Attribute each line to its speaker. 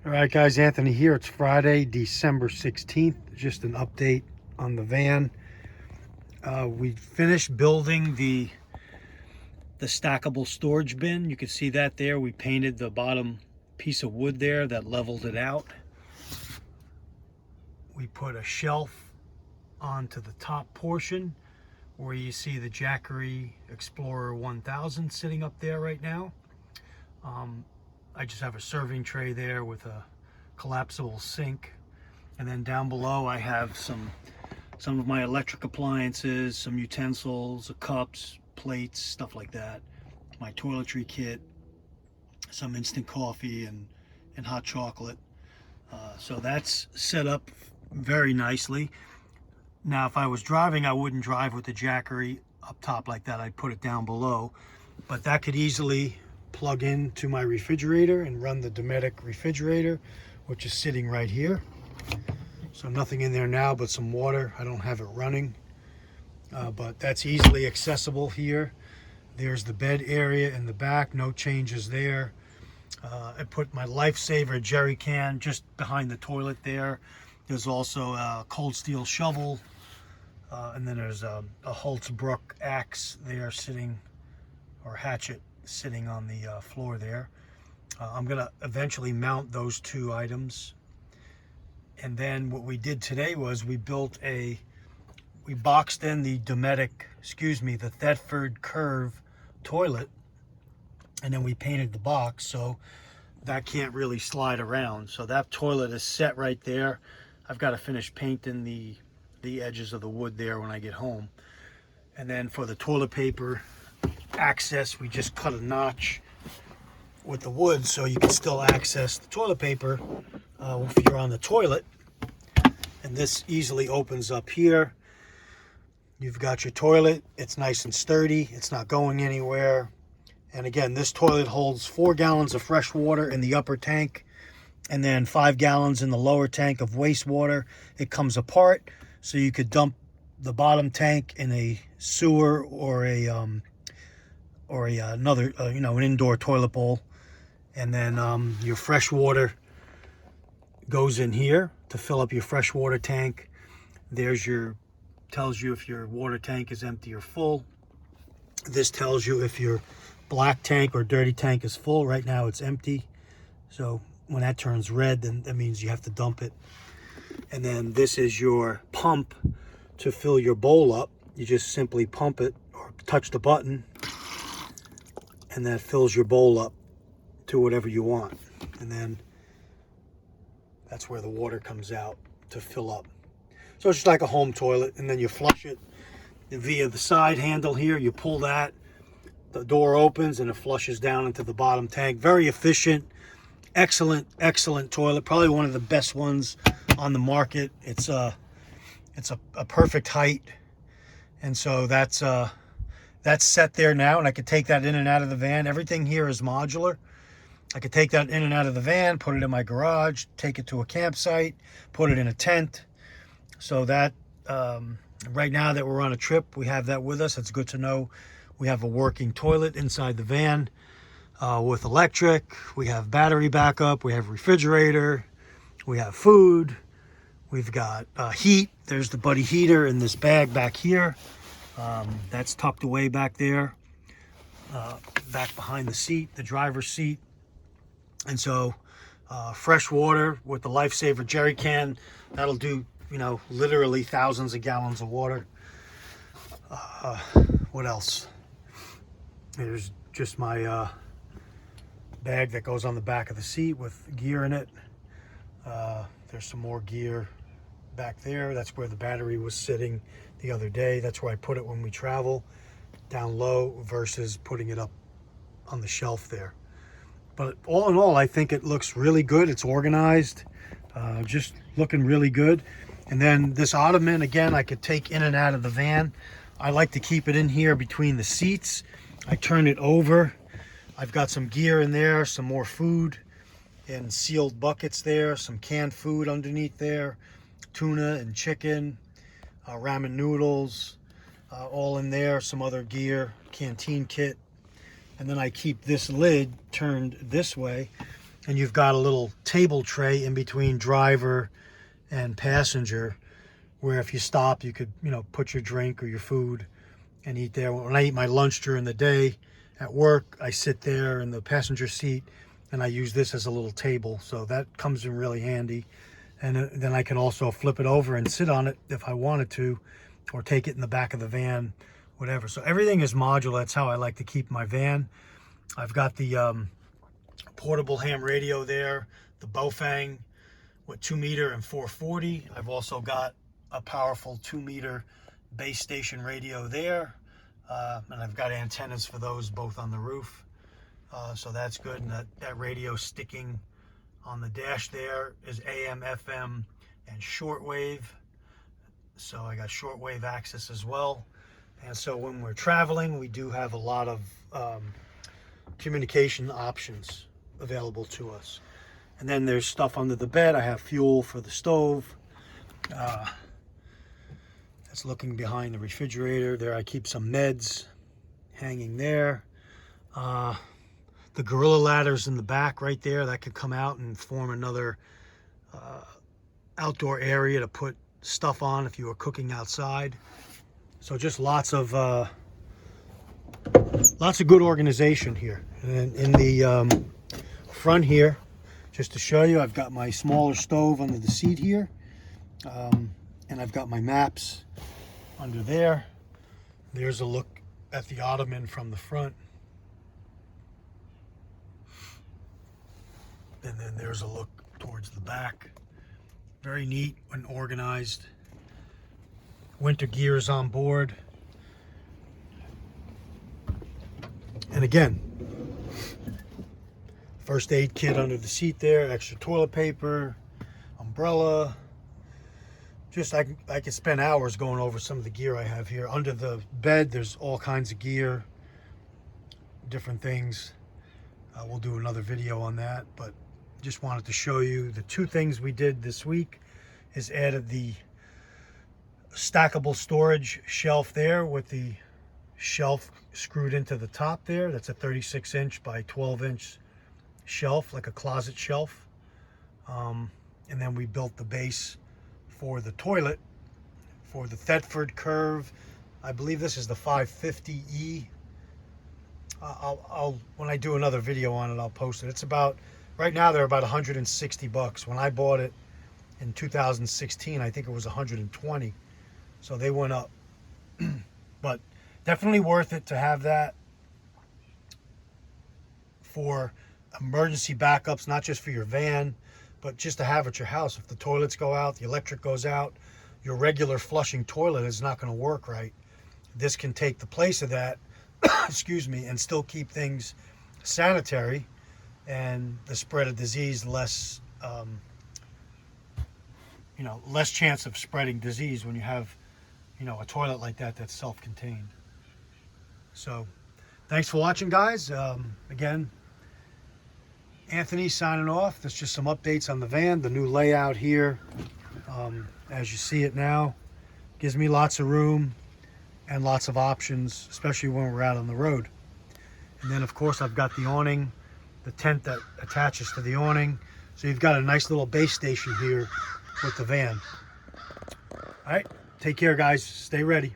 Speaker 1: All right, guys, Anthony here. It's Friday, December 16th. Just an update on the van. We finished building the stackable storage bin. You can see that there. We painted the bottom piece of wood there that leveled it out. We put a shelf onto the top portion where you see the Jackery Explorer 1000 sitting up there right now. I just have a serving tray there with a collapsible sink, and then down below I have some of my electric appliances, some utensils, cups, plates, stuff like that, my toiletry kit, some instant coffee and hot chocolate. So that's set up very nicely. Now if I was driving, I wouldn't drive with the Jackery up top like that. I'd put it down below, but that could easily plug into my refrigerator and run the Dometic refrigerator, which is sitting right here. So nothing in there now but some water. I don't have it running, but that's easily accessible here. There's the bed area in the back, no changes there. I put my Lifesaver jerry can just behind the toilet there. There's also a cold steel shovel, and then there's a Holtzbrook axe there sitting, or hatchet, sitting on the floor there. I'm gonna eventually mount those two items. And then what we did today was we boxed in the the Thetford Curve Toilet, and then we painted the box so that can't really slide around. So that toilet is set right there. I've got to finish painting the edges of the wood there when I get home. And then for the toilet paper access, we just cut a notch with the wood so you can still access the toilet paper if you're on the toilet. And this easily opens up here. You've got your toilet. It's nice and sturdy. It's not going anywhere. And again, this toilet holds 4 gallons of fresh water in the upper tank and then 5 gallons in the lower tank of wastewater. It comes apart, so you could dump the bottom tank in a sewer or another an indoor toilet bowl, and then your fresh water goes in here to fill up your fresh water tank. There's tells you if your water tank is empty or full. This tells you if your black tank or dirty tank is full. Right now it's empty, so when that turns red, then that means you have to dump it. And then this is your pump to fill your bowl up. You just simply pump it or touch the button, and that fills your bowl up to whatever you want. And then that's where the water comes out to fill up. So it's just like a home toilet, and then you flush it via the side handle here. You pull that, the door opens, and it flushes down into the bottom tank. Very efficient, excellent toilet. Probably one of the best ones on the market. It's a perfect height, and so that's set there now, and I could take that in and out of the van. Everything here is modular. I could take that in and out of the van, put it in my garage, take it to a campsite, put it in a tent. So that right now that we're on a trip, we have that with us. It's good to know we have a working toilet inside the van with electric. We have battery backup. We have refrigerator. We have food. We've got heat. There's the Buddy heater in this bag back here. That's tucked away back there, back behind the seat, the driver's seat. And so fresh water with the Lifesaver jerry can, that'll do, literally thousands of gallons of water. What else? There's just my bag that goes on the back of the seat with gear in it. There's some more gear back there. That's where the battery was sitting the other day. That's where I put it when we travel, down low versus putting it up on the shelf there. But all in all, I think it looks really good. It's organized, just looking really good. And then this ottoman, again, I could take in and out of the van. I like to keep it in here between the seats. I turn it over. I've got some gear in there, some more food in sealed buckets there, some canned food underneath there, tuna and chicken, ramen noodles, all in there, some other gear, canteen kit. And then I keep this lid turned this way and you've got a little table tray in between driver and passenger, where if you stop, you could, you know, put your drink or your food and eat there. When I eat my lunch during the day at work, I sit there in the passenger seat and I use this as a little table. So that comes in really handy. And then I can also flip it over and sit on it if I wanted to, or take it in the back of the van, whatever. So everything is modular. That's how I like to keep my van. I've got the portable ham radio there, the Bofang with 2 meter and 440. I've also got a powerful 2 meter base station radio there, and I've got antennas for those both on the roof, so that's good. And that radio sticking on the dash there is AM, FM, and shortwave, so I got shortwave access as well. And so when we're traveling, we do have a lot of communication options available to us. And then there's stuff under the bed. I have fuel for the stove. That's looking behind the refrigerator. There I keep some meds hanging there. The Gorilla ladder's in the back right there. That could come out and form another outdoor area to put stuff on if you were cooking outside. So just lots of good organization here. And in the front here, just to show you, I've got my smaller stove under the seat here, and I've got my maps under there. There's a look at the ottoman from the front, and then there's a look towards the back. Very neat and organized. Winter gear is on board. And again, first aid kit under the seat there, extra toilet paper, umbrella. Just I could spend hours going over some of the gear I have here. Under the bed, there's all kinds of gear, different things. We'll do another video on that, but just wanted to show you the two things we did this week is added the stackable storage shelf there with the shelf screwed into the top there. That's a 36-inch by 12-inch shelf, like a closet shelf. And then we built the base for the toilet for the Thetford Curve. I believe this is the 550E. I'll when I do another video on it, I'll post it. It's about, right now they're about 160 bucks. When I bought it in 2016, I think it was 120. So they went up. But definitely worth it to have that for emergency backups, not just for your van, but just to have at your house. If the toilets go out, the electric goes out, your regular flushing toilet is not going to work right. This can take the place of that, excuse me, and still keep things sanitary and the spread of disease less, less chance of spreading disease when you have, a toilet like that that's self-contained. So thanks for watching, guys. Again, Anthony signing off. That's just some updates on the van. The new layout here, as you see it now, gives me lots of room and lots of options, especially when we're out on the road. And then of course I've got the awning, the tent that attaches to the awning. So you've got a nice little base station here with the van. All right, take care, guys. Stay ready.